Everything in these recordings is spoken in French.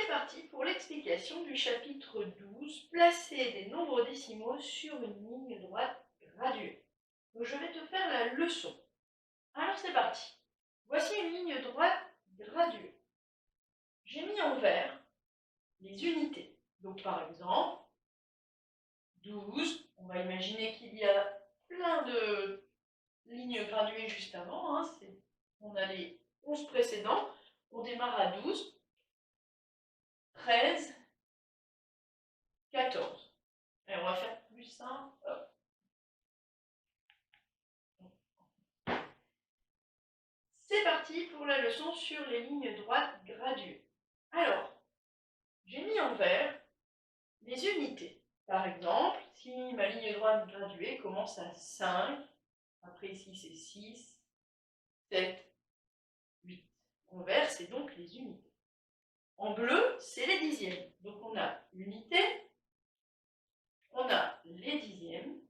C'est parti pour l'explication du chapitre 12, placer des nombres décimaux sur une ligne droite graduée. Donc je vais te faire la leçon. Alors c'est parti. Voici une ligne droite graduée. J'ai mis en vert les unités. Donc par exemple, 12, on va imaginer qu'il y a plein de lignes graduées juste avant. On a les 11 précédents. On démarre à 12. 13, 14. Et on va faire plus simple. Hop. C'est parti pour la leçon sur les lignes droites graduées. Alors, j'ai mis en vert les unités. Par exemple, si ma ligne droite graduée commence à 5, après ici c'est 6, 7, 8. En vert, c'est donc les unités. En bleu, c'est les dixièmes. Donc on a unité, on a les dixièmes,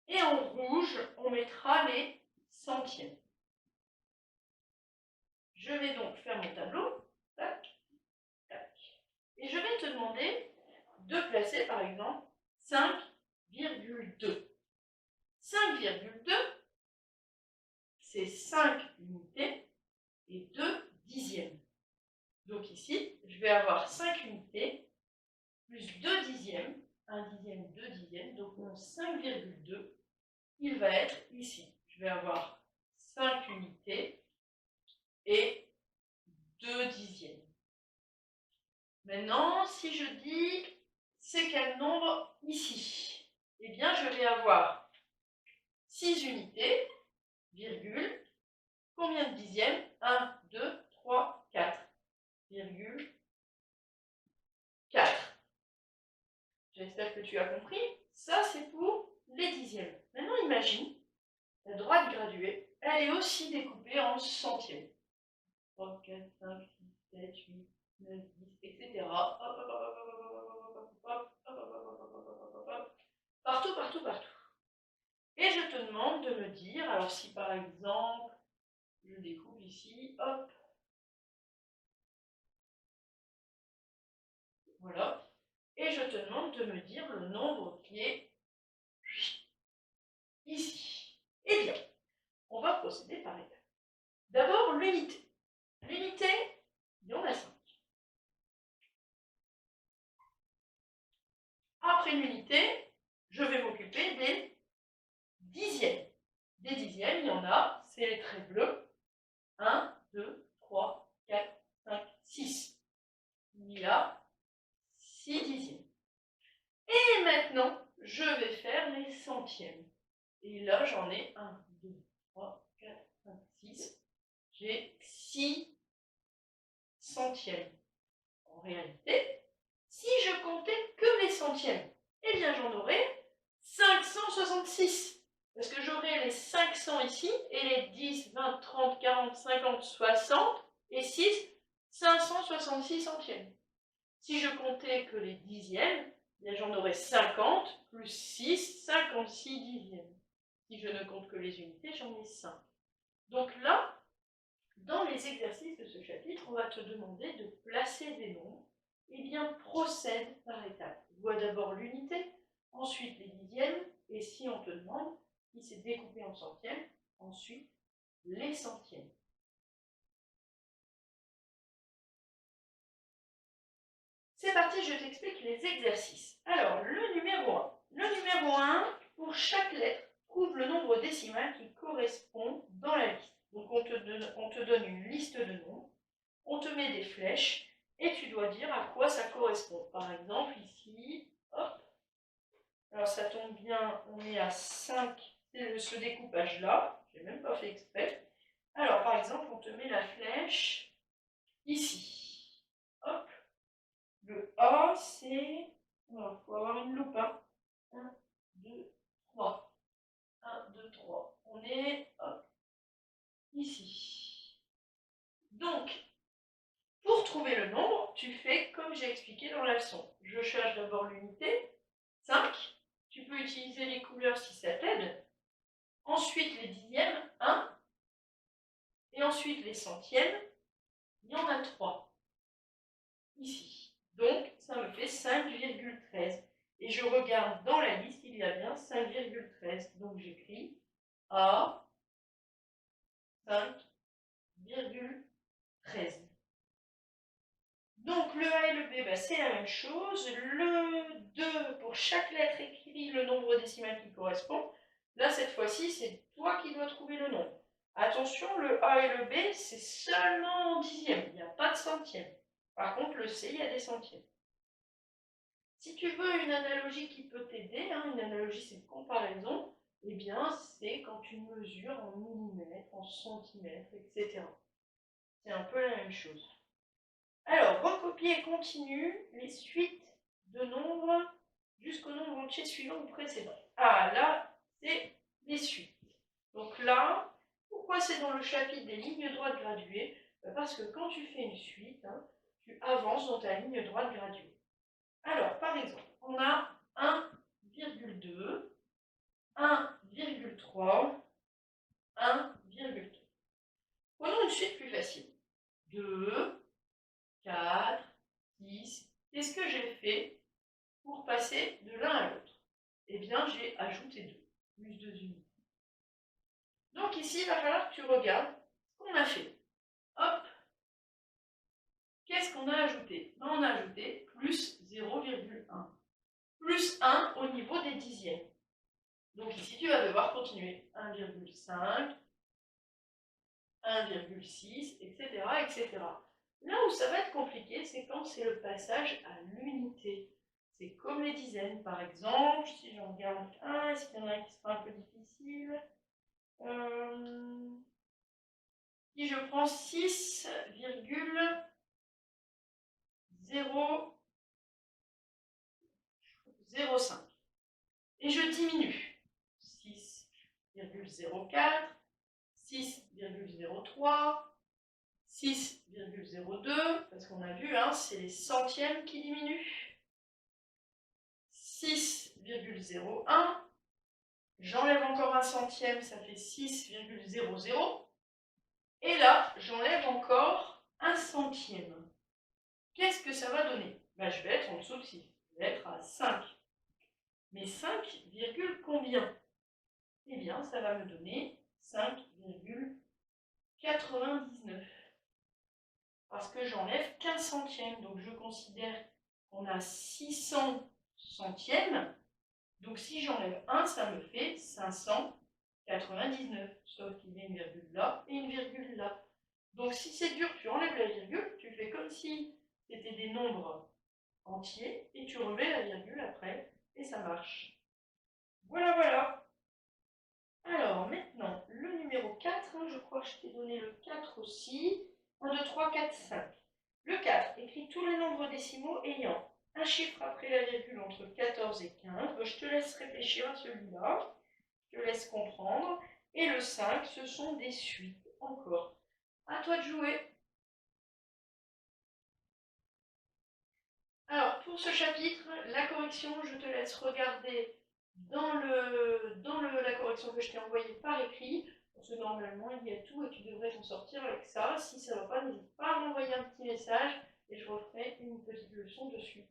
et en rouge, on mettra les centièmes. Je vais donc faire mon tableau. Tac, tac. Et je vais te demander de placer par exemple 5,2. 5,2, c'est 5 unités et 2 dixièmes. Donc ici, je vais avoir 5 unités plus 2 dixièmes, 1 dixième, 2 dixièmes, donc mon 5,2, il va être ici. Je vais avoir 5 unités et 2 dixièmes. Maintenant, si je dis c'est quel nombre ici? Eh bien, je vais avoir 6 unités, virgule, combien de dixièmes? 1, 2, 3, 4, virgule, 4. J'espère que tu as compris. Ça, c'est pour les dixièmes. Maintenant, imagine, la droite graduée, elle est aussi découpée en centièmes. 3, 4, 5, 6, 7, 8, 9, 10, etc. Partout, partout, partout. Et je te demande de me dire, alors si par exemple, je découpe ici, hop, voilà, et je te demande de me dire le nombre qui est ici. Eh bien, on va procéder par étapes. D'abord, l'unité. L'unité, il y en a 5. Après l'unité, je vais m'occuper des dixièmes. Des dixièmes, il y en a, c'est les traits bleus. 1, 2, 3, 4, 5, 6. Il y a 6 dixièmes. Et maintenant, je vais faire les centièmes. Et là, j'en ai 1, 2, 3, 4, 5, 6. J'ai 6 centièmes. En réalité, si je comptais que les centièmes, eh bien j'en aurais 566. Parce que j'aurai les 500 ici, et les 10, 20, 30, 40, 50, 60, et 6, 566 centièmes. Si je comptais que les dixièmes, j'en aurais 50, plus 6, 56 dixièmes. Si je ne compte que les unités, j'en ai 5. Donc là, dans les exercices de ce chapitre, on va te demander de placer des nombres. Eh bien, procède par étapes. Vois d'abord l'unité, ensuite les dixièmes, et si on te demande si c'est découpé en centièmes, ensuite les centièmes. C'est parti, je t'explique les exercices. Alors, le numéro 1. Le numéro 1, pour chaque lettre, trouve le nombre décimal qui correspond dans la liste. Donc, on te donne une liste de nombres, on te met des flèches, et tu dois dire à quoi ça correspond. Par exemple, ici, hop, alors ça tombe bien, on est à 5, c'est ce découpage-là, je n'ai même pas fait exprès. Alors, par exemple, on te met la flèche ici. Hop. Le A, c'est... Il faut avoir une loupe. 1, 2, 3. 1, 2, 3. On est hop, ici. Donc, pour trouver le nombre, tu fais comme j'ai expliqué dans la leçon. Je cherche d'abord l'unité, 5. Tu peux utiliser les couleurs si ça t'aide. Ensuite, les dixièmes, 1. Et ensuite, les centièmes, il y en a 3. ici. Donc, ça me fait 5,13. Et je regarde dans la liste, il y a bien 5,13. Donc, j'écris A 5,13. Donc, le A et le B, c'est la même chose. Le 2, pour chaque lettre, écrit le nombre décimal qui correspond. Là, cette fois-ci, c'est toi qui dois trouver le nombre. Attention, le A et le B, c'est seulement en dixième. Il n'y a pas de centième. Par contre, le C, il y a des centièmes. Si tu veux une analogie qui peut t'aider, une analogie, c'est une comparaison, eh bien, c'est quand tu mesures en millimètres, en centimètres, etc. C'est un peu la même chose. Alors, recopier et continue les suites de nombres jusqu'au nombre entier suivant ou précédent. Ah, là, c'est les suites. Donc là, pourquoi c'est dans le chapitre des lignes droites graduées? Parce que quand tu fais une suite, tu avances dans ta ligne droite graduée. Alors, par exemple, on a 1,2, 1,3, 1,4. Prenons une suite plus facile. 2, 4, 6. Qu'est-ce que j'ai fait pour passer de l'un à l'autre? Eh bien, j'ai ajouté 2, plus 2 unités. Donc ici, il va falloir que tu regardes ce qu'on a fait. Hop. Qu'est-ce qu'on a ajouté? On a ajouté plus 0,1. Plus 1 au niveau des dixièmes. Donc ici, tu vas devoir continuer 1,5, 1,6, etc., etc. Là où ça va être compliqué, c'est quand c'est le passage à l'unité. C'est comme les dizaines, par exemple. Si j'en regarde un, est-ce qu'il y en a un qui sera un peu difficile? Si je prends 6,005 et je diminue 6,04, 6,03, 6,02, parce qu'on a vu, c'est les centièmes qui diminuent. 6,01, j'enlève encore un centième, ça fait 6,00. Et là, j'enlève encore un centième. Qu'est-ce que ça va donner? Je vais être en dessous de 6, je vais être à 5. Mais 5, combien? Eh bien, ça va me donner 5,99. Parce que j'enlève 15 centièmes. Donc, je considère qu'on a 600 centièmes. Donc, si j'enlève 1, ça me fait 599. Sauf qu'il y a une virgule là et une virgule là. Donc, si c'est dur, tu enlèves la virgule. Tu fais comme si c'était des nombres entiers. Et tu remets la virgule après. Et ça marche. Voilà, voilà. Alors, maintenant, le numéro 4. Je crois que je t'ai donné le 4 aussi. 1, 2, 3, 4, 5. Le 4, écrit tous les nombres décimaux ayant un chiffre après la virgule entre 14 et 15. Je te laisse réfléchir à celui-là. Je te laisse comprendre. Et le 5, ce sont des suites encore. À toi de jouer. Alors, pour ce chapitre, la correction, je te laisse regarder dans la correction que je t'ai envoyée par écrit. Parce que normalement, il y a tout et tu devrais t'en sortir avec ça. Si ça ne va pas, n'hésite pas à m'envoyer un petit message et je referai une petite leçon dessus.